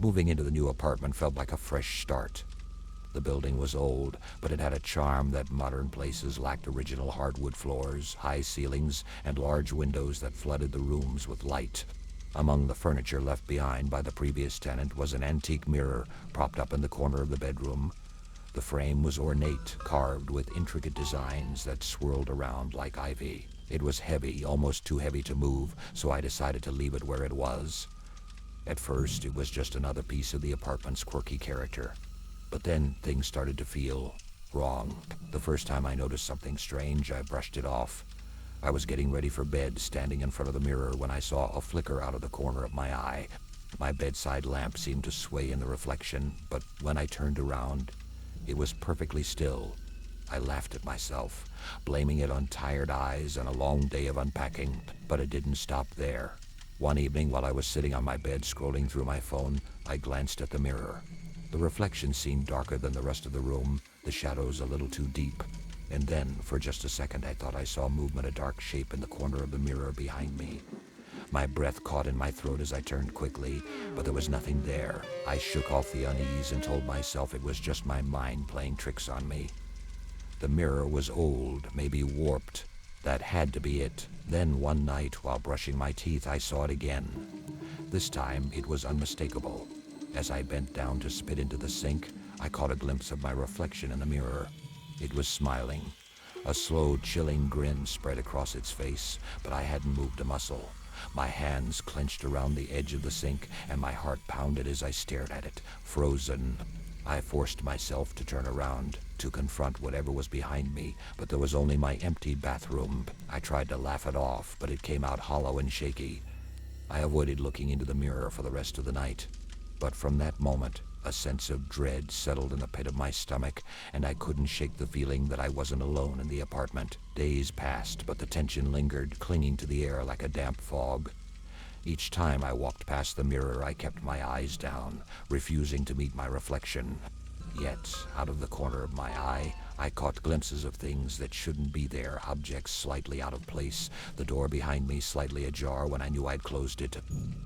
Moving into the new apartment felt like a fresh start. The building was old, but it had a charm that modern places lacked: original hardwood floors, high ceilings, and large windows that flooded the rooms with light. Among the furniture left behind by the previous tenant was an antique mirror propped up in the corner of the bedroom. The frame was ornate, carved with intricate designs that swirled around like ivy. It was heavy, almost too heavy to move, so I decided to leave it where it was. At first, it was just another piece of the apartment's quirky character. But then things started to feel wrong. The first time I noticed something strange, I brushed it off. I was getting ready for bed, standing in front of the mirror, when I saw a flicker out of the corner of my eye. My bedside lamp seemed to sway in the reflection, but when I turned around, it was perfectly still. I laughed at myself, blaming it on tired eyes and a long day of unpacking, but it didn't stop there. One evening, while I was sitting on my bed scrolling through my phone, I glanced at the mirror. The reflection seemed darker than the rest of the room, the shadows a little too deep. And then, for just a second, I thought I saw movement, a dark shape in the corner of the mirror behind me. My breath caught in my throat as I turned quickly, but there was nothing there. I shook off the unease and told myself it was just my mind playing tricks on me. The mirror was old, maybe warped. That had to be it. Then one night, while brushing my teeth, I saw it again. This time, it was unmistakable. As I bent down to spit into the sink, I caught a glimpse of my reflection in the mirror. It was smiling. A slow, chilling grin spread across its face, but I hadn't moved a muscle. My hands clenched around the edge of the sink, and my heart pounded as I stared at it, frozen. I forced myself to turn around, to confront whatever was behind me, but there was only my empty bathroom. I tried to laugh it off, but it came out hollow and shaky. I avoided looking into the mirror for the rest of the night. But from that moment, a sense of dread settled in the pit of my stomach, and I couldn't shake the feeling that I wasn't alone in the apartment. Days passed, but the tension lingered, clinging to the air like a damp fog. Each time I walked past the mirror, I kept my eyes down, refusing to meet my reflection. Yet, out of the corner of my eye, I caught glimpses of things that shouldn't be there, objects slightly out of place, the door behind me slightly ajar when I knew I'd closed it.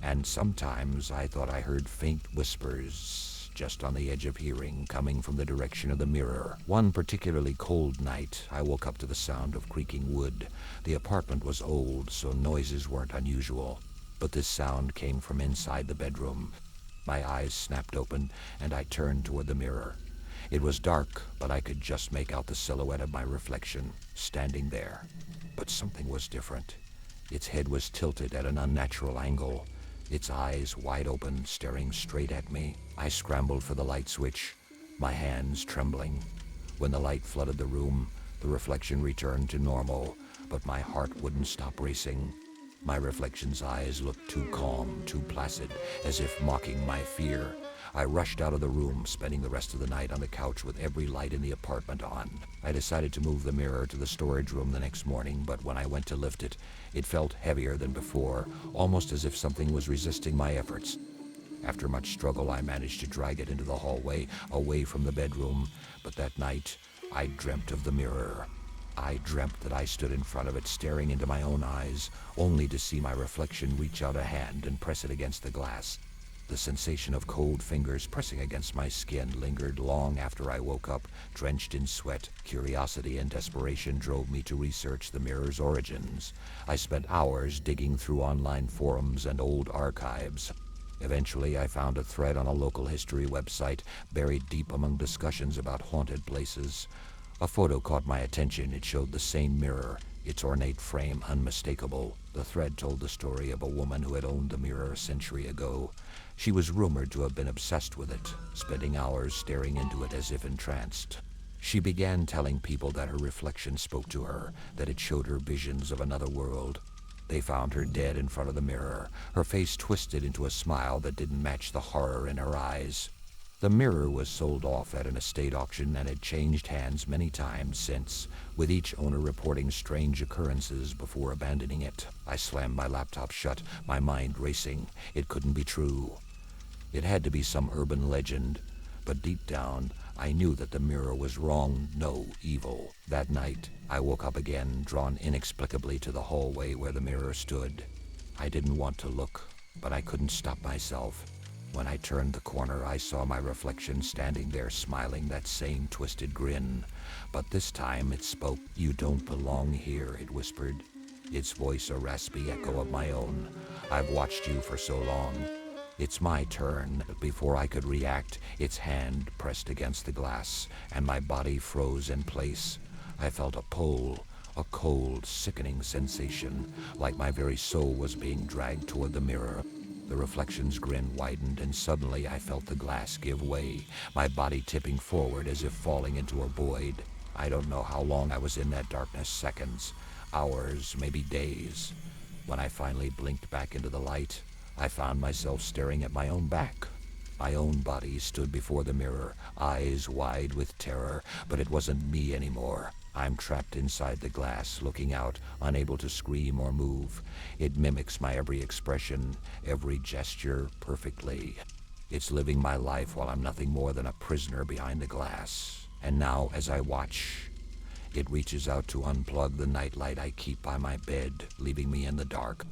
And sometimes I thought I heard faint whispers, just on the edge of hearing, coming from the direction of the mirror. One particularly cold night, I woke up to the sound of creaking wood. The apartment was old, so noises weren't unusual. But this sound came from inside the bedroom. My eyes snapped open, and I turned toward the mirror. It was dark, but I could just make out the silhouette of my reflection, standing there. But something was different. Its head was tilted at an unnatural angle, its eyes wide open, staring straight at me. I scrambled for the light switch, my hands trembling. When the light flooded the room, the reflection returned to normal, but my heart wouldn't stop racing. My reflection's eyes looked too calm, too placid, as if mocking my fear. I rushed out of the room, spending the rest of the night on the couch with every light in the apartment on. I decided to move the mirror to the storage room the next morning, but when I went to lift it, it felt heavier than before, almost as if something was resisting my efforts. After much struggle, I managed to drag it into the hallway, away from the bedroom, but that night, I dreamt of the mirror. I dreamt that I stood in front of it, staring into my own eyes, only to see my reflection reach out a hand and press it against the glass. The sensation of cold fingers pressing against my skin lingered long after I woke up, drenched in sweat. Curiosity and desperation drove me to research the mirror's origins. I spent hours digging through online forums and old archives. Eventually, I found a thread on a local history website, buried deep among discussions about haunted places. A photo caught my attention. It showed the same mirror, its ornate frame unmistakable. The thread told the story of a woman who had owned the mirror a century ago. She was rumored to have been obsessed with it, spending hours staring into it as if entranced. She began telling people that her reflection spoke to her, that it showed her visions of another world. They found her dead in front of the mirror, her face twisted into a smile that didn't match the horror in her eyes. The mirror was sold off at an estate auction and had changed hands many times since, with each owner reporting strange occurrences before abandoning it. I slammed my laptop shut, my mind racing. It couldn't be true. It had to be some urban legend, but deep down, I knew that the mirror was wrong, no evil. That night, I woke up again, drawn inexplicably to the hallway where the mirror stood. I didn't want to look, but I couldn't stop myself. When I turned the corner, I saw my reflection standing there smiling that same twisted grin. But this time it spoke. "You don't belong here," it whispered, its voice a raspy echo of my own. "I've watched you for so long. It's my turn." Before I could react, its hand pressed against the glass, and my body froze in place. I felt a pull, a cold, sickening sensation, like my very soul was being dragged toward the mirror. The reflection's grin widened, and suddenly I felt the glass give way, my body tipping forward as if falling into a void. I don't know how long I was in that darkness, seconds, hours, maybe days. When I finally blinked back into the light, I found myself staring at my own back. My own body stood before the mirror, eyes wide with terror, but it wasn't me anymore. I'm trapped inside the glass, looking out, unable to scream or move. It mimics my every expression, every gesture, perfectly. It's living my life while I'm nothing more than a prisoner behind the glass. And now, as I watch, it reaches out to unplug the nightlight I keep by my bed, leaving me in the dark.